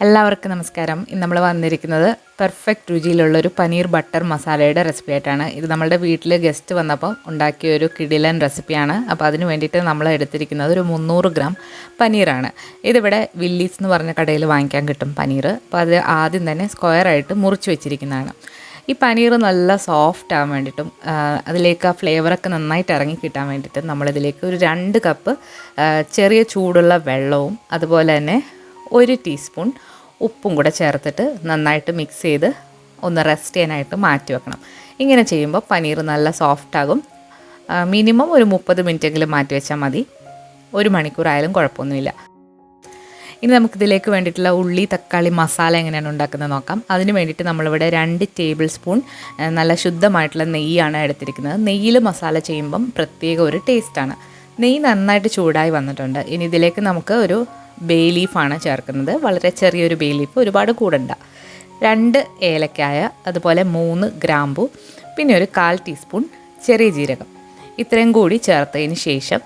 എല്ലാവർക്കും നമസ്കാരം. ഇന്ന് നമ്മൾ വന്നിരിക്കുന്നത് പെർഫെക്റ്റ് രുചിയിലുള്ളൊരു പനീർ ബട്ടർ മസാലയുടെ റെസിപ്പി ആയിട്ടാണ്. ഇത് നമ്മുടെ വീട്ടിൽ ഗസ്റ്റ് വന്നപ്പോൾ ഉണ്ടാക്കിയ ഒരു കിടിലൻ റെസിപ്പിയാണ്. അപ്പോൾ അതിന് വേണ്ടിയിട്ട് നമ്മൾ എടുത്തിരിക്കുന്നത് ഒരു 300 ഗ്രാം പനീറാണ്. ഇതിവിടെ വില്ലീസ് എന്ന് പറഞ്ഞ കടയിൽ വാങ്ങിക്കാൻ കിട്ടും പനീർ. അപ്പോൾ അത് ആദ്യം തന്നെ സ്ക്വയറായിട്ട് മുറിച്ച് വെച്ചിരിക്കുന്നതാണ്. ഈ പനീർ നല്ല സോഫ്റ്റ് ആകാൻ വേണ്ടിയിട്ടും അതിലേക്ക് ആ ഫ്ലേവറൊക്കെ നന്നായിട്ട് ഇറങ്ങി കിട്ടാൻ വേണ്ടിയിട്ടും നമ്മളിതിലേക്ക് ഒരു 2 കപ്പ് ചെറിയ ചൂടുള്ള വെള്ളവും അതുപോലെ തന്നെ 1 ടീസ്പൂൺ ഉപ്പും കൂടെ ചേർത്തിട്ട് നന്നായിട്ട് മിക്സ് ചെയ്ത് ഒന്ന് റെസ്റ്റ് ചെയ്യാനായിട്ട് മാറ്റി വെക്കണം. ഇങ്ങനെ ചെയ്യുമ്പോൾ പനീർ നല്ല സോഫ്റ്റ് ആകും. മിനിമം ഒരു 30 മിനിറ്റെങ്കിലും മാറ്റി വെച്ചാൽ മതി. 1 മണിക്കൂറായാലും കുഴപ്പമൊന്നുമില്ല. ഇനി നമുക്കിതിലേക്ക് വേണ്ടിയിട്ടുള്ള ഉള്ളി തക്കാളി മസാല എങ്ങനെയാണ് ഉണ്ടാക്കുന്നത് നോക്കാം. അതിന് വേണ്ടിയിട്ട് നമ്മളിവിടെ 2 ടേബിൾ സ്പൂൺ നല്ല ശുദ്ധമായിട്ടുള്ള നെയ്യാണ് എടുത്തിരിക്കുന്നത്. നെയ്യിൽ മസാല ചെയ്യുമ്പം പ്രത്യേക ഒരു ടേസ്റ്റാണ്. നെയ്യ് നന്നായിട്ട് ചൂടായി വന്നിട്ടുണ്ട്. ഇനി ഇതിലേക്ക് നമുക്ക് ഒരു ബേ ലീഫാണ് ചേർക്കുന്നത്. വളരെ ചെറിയൊരു ബേ ലീഫ്, ഒരുപാട് കൂടണ്ട. 2 ഏലക്കായ, അതുപോലെ 3 ഗ്രാമ്പു, പിന്നെ ഒരു 1/4 ടീസ്പൂൺ ചെറിയ ജീരകം. ഇത്രയും കൂടി ചേർത്തതിന് ശേഷം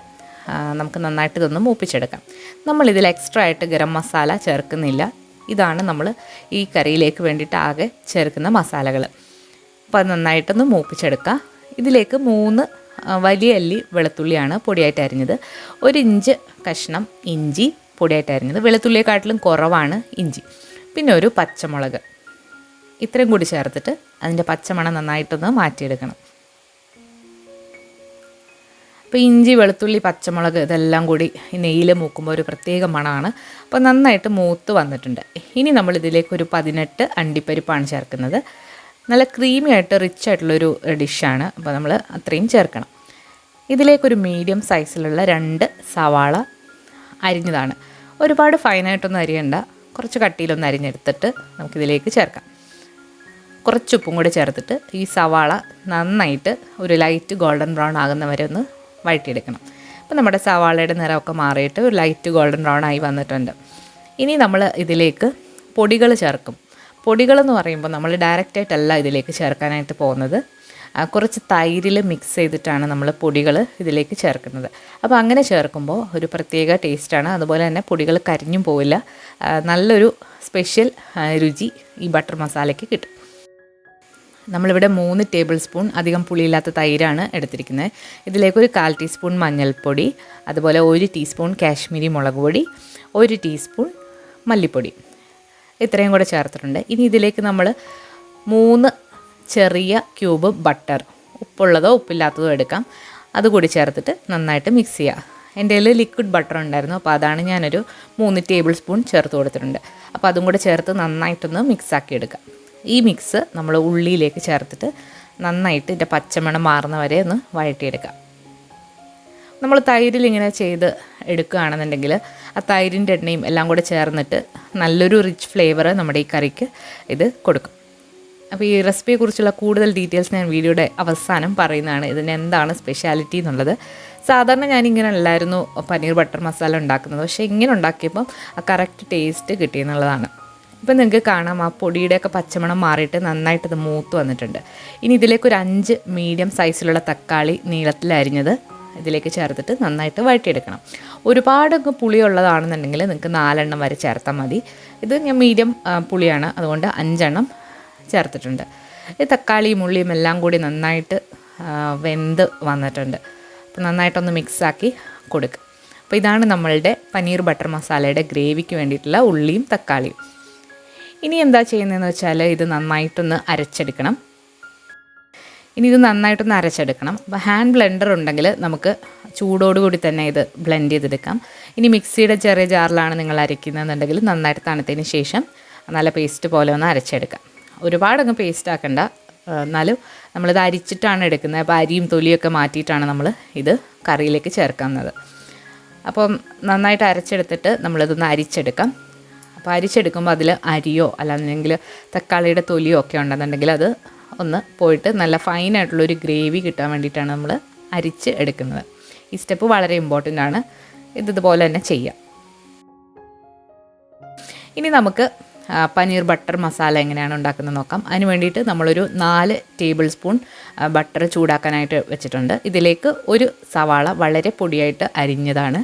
നമുക്ക് നന്നായിട്ട് ഇതൊന്ന് മൂപ്പിച്ചെടുക്കാം. നമ്മളിതിൽ എക്സ്ട്രാ ആയിട്ട് ഗരം മസാല ചേർക്കുന്നില്ല. ഇതാണ് നമ്മൾ ഈ കറിയിലേക്ക് വേണ്ടിയിട്ട് ആകെ ചേർക്കുന്ന മസാലകൾ. അപ്പോൾ അത് നന്നായിട്ടൊന്ന് മൂപ്പിച്ചെടുക്കാം. ഇതിലേക്ക് 3 വലിയ അല്ലി വെളുത്തുള്ളിയാണ് പൊടിയായിട്ട് അരിഞ്ഞത്. 1 ഇഞ്ച് കഷ്ണം ഇഞ്ചി പൊടിയായിട്ട് അരിഞ്ഞത്. വെളുത്തുള്ളിയെക്കാട്ടിലും കുറവാണ് ഇഞ്ചി. പിന്നെ ഒരു പച്ചമുളക്. ഇത്രയും കൂടി ചേർത്തിട്ട് അതിൻ്റെ പച്ചമണം നന്നായിട്ടൊന്ന് മാറ്റിയെടുക്കണം. അപ്പോൾ ഇഞ്ചി വെളുത്തുള്ളി പച്ചമുളക് ഇതെല്ലാം കൂടി ഈ നെയ്യിൽ മൂക്കുമ്പോൾ ഒരു പ്രത്യേക മണമാണ്. അപ്പോൾ നന്നായിട്ട് മൂത്ത് വന്നിട്ടുണ്ട്. ഇനി നമ്മളിതിലേക്ക് ഒരു 18 അണ്ടിപ്പരിപ്പാണ് ചേർക്കുന്നത്. നല്ല ക്രീമി ആയിട്ട് റിച്ച് ആയിട്ടുള്ളൊരു ഡിഷാണ്. അപ്പോൾ നമ്മൾ അത്രയും ചേർക്കണം. ഇതിലേക്കൊരു മീഡിയം സൈസിലുള്ള 2 സവാള അരിഞ്ഞതാണ്. ഒരുപാട് ഫൈനായിട്ടൊന്നും അരിയണ്ട, കുറച്ച് കട്ടിയിലൊന്ന് അരിഞ്ഞെടുത്തിട്ട് നമുക്കിതിലേക്ക് ചേർക്കാം. കുറച്ച് ഉപ്പും കൂടി ചേർത്തിട്ട് ഈ സവാള നന്നായിട്ട് ഒരു ലൈറ്റ് ഗോൾഡൻ ബ്രൗൺ ആകുന്ന വരെ ഒന്ന് വഴറ്റിയെടുക്കണം. അപ്പോൾ നമ്മുടെ സവാളയുടെ നിറമൊക്കെ മാറിയിട്ട് ഒരു ലൈറ്റ് ഗോൾഡൻ ബ്രൗൺ ആയി വന്നിട്ടുണ്ട്. ഇനി നമ്മൾ ഇതിലേക്ക് പൊടികൾ ചേർക്കും. പൊടികളെന്ന് പറയുമ്പോൾ നമ്മൾ ഡയറക്റ്റായിട്ടല്ല ഇതിലേക്ക് ചേർക്കാനായിട്ട് പോകുന്നത്. കുറച്ച് തൈരിൽ മിക്സ് ചെയ്തിട്ടാണ് നമ്മൾ പൊടികൾ ഇതിലേക്ക് ചേർക്കുന്നത്. അപ്പോൾ അങ്ങനെ ചേർക്കുമ്പോൾ ഒരു പ്രത്യേക ടേസ്റ്റാണ്. അതുപോലെ തന്നെ പൊടികൾ കരിഞ്ഞും പോവില്ല. നല്ലൊരു സ്പെഷ്യൽ രുചി ഈ ബട്ടർ മസാലയ്ക്ക് കിട്ടും. നമ്മളിവിടെ 3 ടേബിൾ സ്പൂൺ അധികം പുളിയില്ലാത്ത തൈരാണ് എടുത്തിരിക്കുന്നത്. ഇതിലേക്കൊരു 1/4 ടീസ്പൂൺ മഞ്ഞൾപ്പൊടി, അതുപോലെ 1 ടീസ്പൂൺ കാശ്മീരി മുളക് പൊടി, 1 ടീസ്പൂൺ മല്ലിപ്പൊടി, ഇത്രയും കൂടെ ചേർത്തിട്ടുണ്ട്. ഇനി ഇതിലേക്ക് നമ്മൾ 3 ചെറിയ ക്യൂബ് ബട്ടർ, ഉപ്പുള്ളതോ ഉപ്പില്ലാത്തതോ എടുക്കാം, അതുകൂടി ചേർത്തിട്ട് നന്നായിട്ട് മിക്സ് ചെയ്യുക. എൻ്റെ കയ്യിൽ ലിക്വിഡ് ബട്ടർ ഉണ്ടായിരുന്നു, അപ്പോൾ അതാണ് ഞാനൊരു 3 ടേബിൾ സ്പൂൺ ചേർത്ത് കൊടുത്തിട്ടുണ്ട്. അപ്പോൾ അതും കൂടെ ചേർത്ത് നന്നായിട്ടൊന്ന് മിക്സാക്കി എടുക്കാം. ഈ മിക്സ് നമ്മൾ ഉള്ളിയിലേക്ക് ചേർത്തിട്ട് നന്നായിട്ട് ഇതിൻ്റെ പച്ചമണം മാറുന്ന വരെ ഒന്ന് വഴറ്റിയെടുക്കാം. നമ്മൾ തൈരിൽ ഇങ്ങനെ ചെയ്ത് എടുക്കുകയാണെന്നുണ്ടെങ്കിൽ ആ തൈരിൻ്റെ എണ്ണയും എല്ലാം കൂടെ ചേർന്നിട്ട് നല്ലൊരു റിച്ച് ഫ്ലേവർ നമ്മുടെ ഈ കറിക്ക് ഇത് കൊടുക്കും. അപ്പോൾ ഈ റെസിപ്പിയെക്കുറിച്ചുള്ള കൂടുതൽ ഡീറ്റെയിൽസ് ഞാൻ വീഡിയോയുടെ അവസാനം പറയുന്നതാണ്. ഇതിന് എന്താണ് സ്പെഷ്യാലിറ്റി എന്നുള്ളത്. സാധാരണ ഞാനിങ്ങനെ അല്ലായിരുന്നു പനീർ ബട്ടർ മസാല ഉണ്ടാക്കുന്നത്, പക്ഷേ ഇങ്ങനെ ഉണ്ടാക്കിയപ്പോൾ ആ കറക്റ്റ് ടേസ്റ്റ് കിട്ടിയെന്നുള്ളതാണ്. ഇപ്പം നിങ്ങൾക്ക് കാണാം ആ പൊടിയുടെയൊക്കെ പച്ചമണം മാറിയിട്ട് നന്നായിട്ട് ഇത് മൂത്ത് വന്നിട്ടുണ്ട്. ഇനി ഇതിലേക്ക് ഒരു 5 മീഡിയം സൈസിലുള്ള തക്കാളി നീളത്തിൽ അരിഞ്ഞത് ഇതിലേക്ക് ചേർത്തിട്ട് നന്നായിട്ട് വഴറ്റിയെടുക്കണം. ഒരുപാട് പുളിയുള്ളതാണെന്നുണ്ടെങ്കിൽ നിങ്ങൾക്ക് 4 എണ്ണം വരെ ചേർത്താൽ മതി. ഇത് ഞാൻ മീഡിയം പുളിയാണ്, അതുകൊണ്ട് 5 എണ്ണം ചേർത്തിട്ടുണ്ട്. ഈ തക്കാളിയും ഉള്ളിയും എല്ലാം കൂടി നന്നായിട്ട് വെന്ത് വന്നിട്ടുണ്ട്. അപ്പോൾ നന്നായിട്ടൊന്ന് മിക്സാക്കി കൊടുക്കുക. അപ്പോൾ ഇതാണ് നമ്മളുടെ പനീർ ബട്ടർ മസാലയുടെ ഗ്രേവിക്ക് വേണ്ടിയിട്ടുള്ള ഉള്ളിയും തക്കാളിയും. ഇനി എന്താ ചെയ്യുന്നതെന്ന് വെച്ചാൽ ഇത് നന്നായിട്ടൊന്ന് അരച്ചെടുക്കണം. ഇത് നന്നായിട്ടൊന്ന് അരച്ചെടുക്കണം. അപ്പോൾ ഹാൻഡ് ബ്ലെൻഡർ ഉണ്ടെങ്കിൽ നമുക്ക് ചൂടോടുകൂടി തന്നെ ഇത് ബ്ലെൻഡ് ചെയ്തെടുക്കാം. ഇനി മിക്സിയുടെ ചെറിയ ജാറിലാണ് നിങ്ങൾ അരയ്ക്കുന്നതെന്നുണ്ടെങ്കിൽ നന്നായിട്ട് തണുത്തതിന് ശേഷം നല്ല പേസ്റ്റ് പോലെ ഒന്ന് അരച്ചെടുക്കാം. ഒരുപാടങ്ങ് പേസ്റ്റ് ആക്കണ്ട, എന്നാലും നമ്മളിത് അരിച്ചിട്ടാണ് എടുക്കുന്നത്. അപ്പോൾ അരിയും തൊലിയൊക്കെ മാറ്റിയിട്ടാണ് നമ്മൾ ഇത് കറിയിലേക്ക് ചേർക്കുന്നത്. അപ്പം നന്നായിട്ട് അരച്ചെടുത്തിട്ട് നമ്മളിതൊന്ന് അരിച്ചെടുക്കാം. അപ്പോൾ അരിച്ചെടുക്കുമ്പോൾ അതിൽ അരിയോ അല്ലാന്നുണ്ടെങ്കിൽ തക്കാളിയുടെ തൊലിയോ ഒക്കെ ഉണ്ടെന്നുണ്ടെങ്കിൽ അത് ഒന്ന് പോയിട്ട് നല്ല ഫൈനായിട്ടുള്ളൊരു ഗ്രേവി കിട്ടാൻ വേണ്ടിയിട്ടാണ് നമ്മൾ അരിച്ച് എടുക്കുന്നത്. ഈ സ്റ്റെപ്പ് വളരെ ഇമ്പോർട്ടൻ്റ് ആണ്. ഇതുപോലെ തന്നെ ചെയ്യാം. ഇനി നമുക്ക് പനീർ ബട്ടർ മസാല എങ്ങനെയാണ് ഉണ്ടാക്കുന്നത് നോക്കാം. അതിന് വേണ്ടിയിട്ട് നമ്മളൊരു 4 ടേബിൾ സ്പൂൺ ബട്ടർ ചൂടാക്കാനായിട്ട് വെച്ചിട്ടുണ്ട്. ഇതിലേക്ക് 1 സവാള വളരെ പൊടിയായിട്ട് അരിഞ്ഞതാണ്.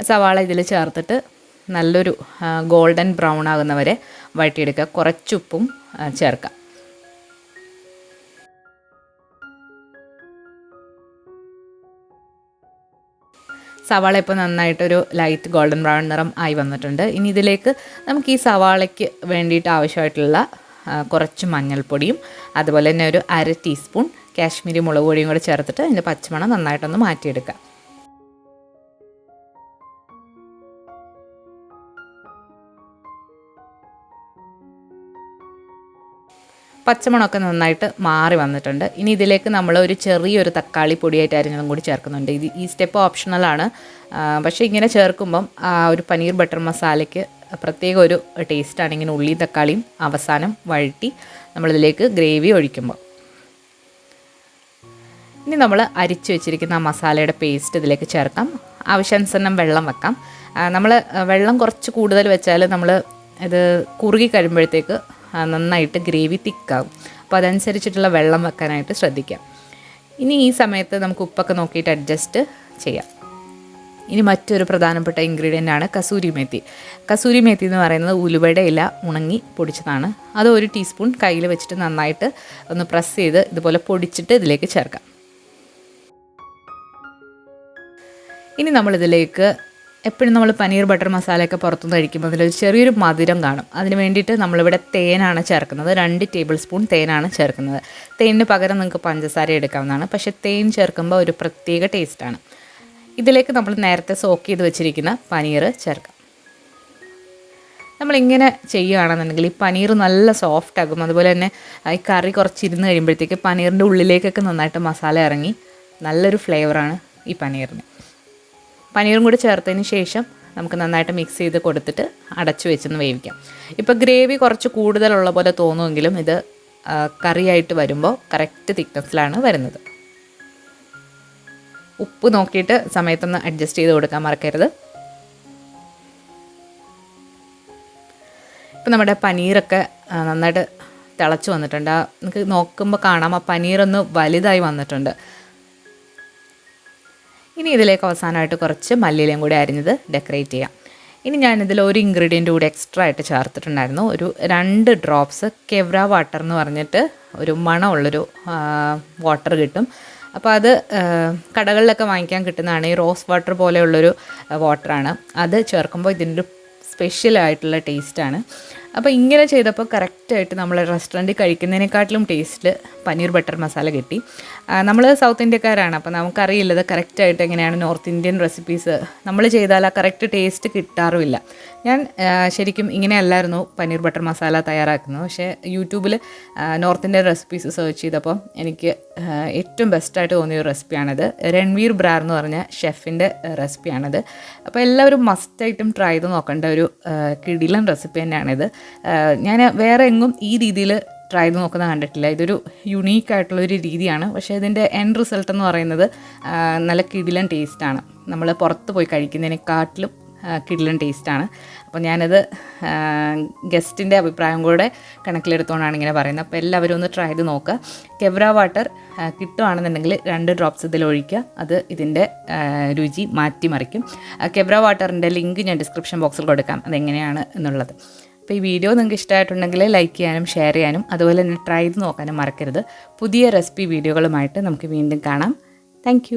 സവാള ഇതിൽ ചേർത്തിട്ട് നല്ലൊരു ഗോൾഡൻ ബ്രൗൺ ആകുന്നവരെ വഴറ്റിയെടുക്കുക. കുറച്ചുപ്പും ചേർക്കാം. സവാള ഇപ്പോൾ നന്നായിട്ടൊരു ലൈറ്റ് ഗോൾഡൻ ബ്രൗൺ നിറം ആയി വന്നിട്ടുണ്ട്. ഇനി ഇതിലേക്ക് നമുക്ക് ഈ സവാളയ്ക്ക് വേണ്ടിയിട്ട് ആവശ്യമായിട്ടുള്ള കുറച്ച് മഞ്ഞൾപ്പൊടിയും അതുപോലെ തന്നെ ഒരു 1/2 ടീസ്പൂൺ കാശ്മീരി മുളക് പൊടിയും കൂടി ചേർത്തിട്ട് അതിൻ്റെ പച്ചമണം നന്നായിട്ടൊന്ന് മാറ്റിയെടുക്കാം. പച്ചമണമൊക്കെ നന്നായിട്ട് മാറി വന്നിട്ടുണ്ട്. ഇനി ഇതിലേക്ക് നമ്മൾ ഒരു ചെറിയൊരു തക്കാളി പൊടിയായിട്ട് അരിഞ്ഞതും കൂടി ചേർക്കുന്നുണ്ട്. ഈ സ്റ്റെപ്പ് ഓപ്ഷണലാണ്. പക്ഷേ ഇങ്ങനെ ചേർക്കുമ്പം ഒരു പനീർ ബട്ടർ മസാലയ്ക്ക് പ്രത്യേക ഒരു ടേസ്റ്റാണ്. ഇങ്ങനെ ഉള്ളി തക്കാളിയും അവസാനം വഴറ്റി നമ്മളിതിലേക്ക് ഗ്രേവി ഒഴിക്കുമ്പോൾ. ഇനി നമ്മൾ അരിച്ചു വെച്ചിരിക്കുന്ന ആ മസാലയുടെ പേസ്റ്റ് ഇതിലേക്ക് ചേർക്കാം. ആവശ്യാനുസരണം വെള്ളം വെക്കാം. നമ്മൾ വെള്ളം കുറച്ച് കൂടുതൽ വെച്ചാൽ നമ്മൾ ഇത് കുറുകി കഴിയുമ്പോഴത്തേക്ക് നന്നായിട്ട് ഗ്രേവി തിക്കാവും. അപ്പോൾ അതനുസരിച്ചിട്ടുള്ള വെള്ളം വെക്കാനായിട്ട് ശ്രദ്ധിക്കാം. ഇനി ഈ സമയത്ത് നമുക്ക് ഉപ്പൊക്കെ നോക്കിയിട്ട് അഡ്ജസ്റ്റ് ചെയ്യാം. ഇനി മറ്റൊരു പ്രധാനപ്പെട്ട ഇൻഗ്രീഡിയൻ്റ് ആണ് കസൂരി മേത്തി. കസൂരി മേത്തി എന്ന് പറയുന്നത് ഉലുവയുടെ ഇല ഉണങ്ങി പൊടിച്ചതാണ്. അത് 1 ടീസ്പൂൺ കയ്യിൽ വെച്ചിട്ട് നന്നായിട്ട് ഒന്ന് പ്രസ് ചെയ്ത് ഇതുപോലെ പൊടിച്ചിട്ട് ഇതിലേക്ക് ചേർക്കാം. ഇനി നമ്മളിതിലേക്ക് എപ്പോഴും നമ്മൾ പനീർ ബട്ടർ മസാലയൊക്കെ പുറത്തുനിന്ന് കഴിക്കുമ്പോൾ അതിലൊരു ചെറിയൊരു മധുരം കാണും. അതിന് വേണ്ടിയിട്ട് നമ്മളിവിടെ തേനാണ് ചേർക്കുന്നത്. 2 ടേബിൾ സ്പൂൺ തേനാണ് ചേർക്കുന്നത്. തേനിന് പകരം നിങ്ങൾക്ക് പഞ്ചസാര എടുക്കാവുന്നതാണ്. പക്ഷേ തേൻ ചേർക്കുമ്പോൾ ഒരു പ്രത്യേക ടേസ്റ്റാണ്. ഇതിലേക്ക് നമ്മൾ നേരത്തെ സോക്ക് ചെയ്ത് വെച്ചിരിക്കുന്ന പനീർ ചേർക്കാം. നമ്മളിങ്ങനെ ചെയ്യുകയാണെന്നുണ്ടെങ്കിൽ ഈ പനീർ നല്ല സോഫ്റ്റ് ആകും. അതുപോലെ തന്നെ ഈ കറി കുറച്ചിരുന്ന് കഴിയുമ്പോഴത്തേക്ക് പനീറിൻ്റെ ഉള്ളിലേക്കൊക്കെ നന്നായിട്ട് മസാല ഇറങ്ങി നല്ലൊരു ഫ്ലേവറാണ് ഈ പനീറിന്. പനീറും കൂടി ചേർത്തതിന് ശേഷം നമുക്ക് നന്നായിട്ട് മിക്സ് ചെയ്ത് കൊടുത്തിട്ട് അടച്ചു വെച്ചൊന്ന് വേവിക്കാം. ഇപ്പോൾ ഗ്രേവി കുറച്ച് കൂടുതലുള്ള പോലെ തോന്നുമെങ്കിലും ഇത് കറിയായിട്ട് വരുമ്പോൾ കറക്റ്റ് തിക്നെസ്സിലാണ് വരുന്നത്. ഉപ്പ് നോക്കിയിട്ട് സമയത്തൊന്ന് അഡ്ജസ്റ്റ് ചെയ്ത് കൊടുക്കാൻ മറക്കരുത്. ഇപ്പം നമ്മുടെ പനീറൊക്കെ നന്നായിട്ട് തിളച്ച് വന്നിട്ടുണ്ട്. നമുക്ക് നോക്കുമ്പോൾ കാണാം ആ പനീറൊന്ന് വലുതായി വന്നിട്ടുണ്ട്. ഇനി ഇതിലേക്ക് അവസാനമായിട്ട് കുറച്ച് മല്ലിയിലയും കൂടി അരിഞ്ഞത് ഡെക്കറേറ്റ് ചെയ്യാം. ഇനി ഞാനിതിൽ ഒരു ഇൻഗ്രീഡിയൻറ്റ് കൂടി എക്സ്ട്രാ ആയിട്ട് ചേർത്തിട്ടുണ്ടായിരുന്നു. ഒരു 2 ഡ്രോപ്സ് കെവ്ര വാട്ടർ എന്ന് പറഞ്ഞിട്ട് ഒരു മണമുള്ളൊരു വാട്ടർ കിട്ടും. അപ്പോൾ അത് കടകളിലൊക്കെ വാങ്ങിക്കാൻ കിട്ടുന്നതാണ്. ഈ റോസ് വാട്ടർ പോലെയുള്ളൊരു വാട്ടറാണ്. അത് ചേർക്കുമ്പോൾ ഇതിൻ്റെ സ്പെഷ്യലായിട്ടുള്ള ടേസ്റ്റാണ്. അപ്പോൾ ഇങ്ങനെ ചെയ്തപ്പോൾ കറക്റ്റായിട്ട് നമ്മൾ റെസ്റ്റോറൻറ്റിൽ കഴിക്കുന്നതിനെക്കാട്ടിലും ടേസ്റ്റിൽ പനീർ ബട്ടർ മസാല കിട്ടി. നമ്മൾ സൗത്ത് ഇന്ത്യക്കാരാണ്, അപ്പോൾ നമുക്കറിയില്ലത് കറക്റ്റായിട്ട് എങ്ങനെയാണ് നോർത്ത് ഇന്ത്യൻ റെസിപ്പീസ് നമ്മൾ ചെയ്താൽ ആ കറക്റ്റ് ടേസ്റ്റ് കിട്ടാറുമില്ല. ഞാൻ ശരിക്കും ഇങ്ങനെയല്ലായിരുന്നു പനീർ ബട്ടർ മസാല തയ്യാറാക്കുന്നത്. പക്ഷേ യൂട്യൂബിൽ നോർത്ത് ഇന്ത്യൻ റെസിപ്പീസ് സെർച്ച് ചെയ്തപ്പോൾ എനിക്ക് ഏറ്റവും ബെസ്റ്റായിട്ട് തോന്നിയ ഒരു റെസിപ്പിയാണിത്. രൺവീർ ബ്രാർ എന്ന് പറഞ്ഞ ഷെഫിൻ്റെ റെസിപ്പിയാണിത്. അപ്പോൾ എല്ലാവരും മസ്റ്റായിട്ടും ട്രൈ ചെയ്ത് നോക്കേണ്ട ഒരു കിടിലൻ റെസിപ്പി തന്നെയാണിത്. ഞാൻ വേറെ എങ്ങും ഈ രീതിയിൽ ട്രൈ ചെയ്ത് നോക്കുന്നത് കണ്ടിട്ടില്ല. ഇതൊരു യുണീക്കായിട്ടുള്ളൊരു രീതിയാണ്. പക്ഷേ ഇതിൻ്റെ എൻഡ് റിസൾട്ട് എന്ന് പറയുന്നത് നല്ല കിടിലൻ ടേസ്റ്റാണ്. നമ്മൾ പുറത്ത് പോയി കഴിക്കുന്നതിനെക്കാട്ടിലും കിടിലൻ ടേസ്റ്റാണ്. അപ്പോൾ ഞാനത് ഗസ്റ്റിൻ്റെ അഭിപ്രായം കൂടെ കണക്കിലെടുത്തുകൊണ്ടാണ് ഇങ്ങനെ പറയുന്നത്. അപ്പോൾ എല്ലാവരും ഒന്ന് ട്രൈ ചെയ്ത് നോക്കുക. കെവ്ര വാട്ടർ കിട്ടുകയാണെന്നുണ്ടെങ്കിൽ 2 ഡ്രോപ്സ് ഇതിൽ ഒഴിക്കുക. അത് ഇതിൻ്റെ രുചി മാറ്റിമറിക്കും. കെവ്ര വാട്ടറിൻ്റെ ലിങ്ക് ഞാൻ ഡിസ്ക്രിപ്ഷൻ ബോക്സിൽ കൊടുക്കാം, അതെങ്ങനെയാണ് എന്നുള്ളത്. അപ്പോൾ ഈ വീഡിയോ നിങ്ങൾക്ക് ഇഷ്ടമായിട്ടുണ്ടെങ്കിൽ ലൈക്ക് ചെയ്യാനും ഷെയർ ചെയ്യാനും അതുപോലെ തന്നെ ട്രൈ ചെയ്ത് നോക്കാനും മറക്കരുത്. പുതിയ റെസിപ്പി വീഡിയോകളുമായിട്ട് നമുക്ക് വീണ്ടും കാണാം. താങ്ക്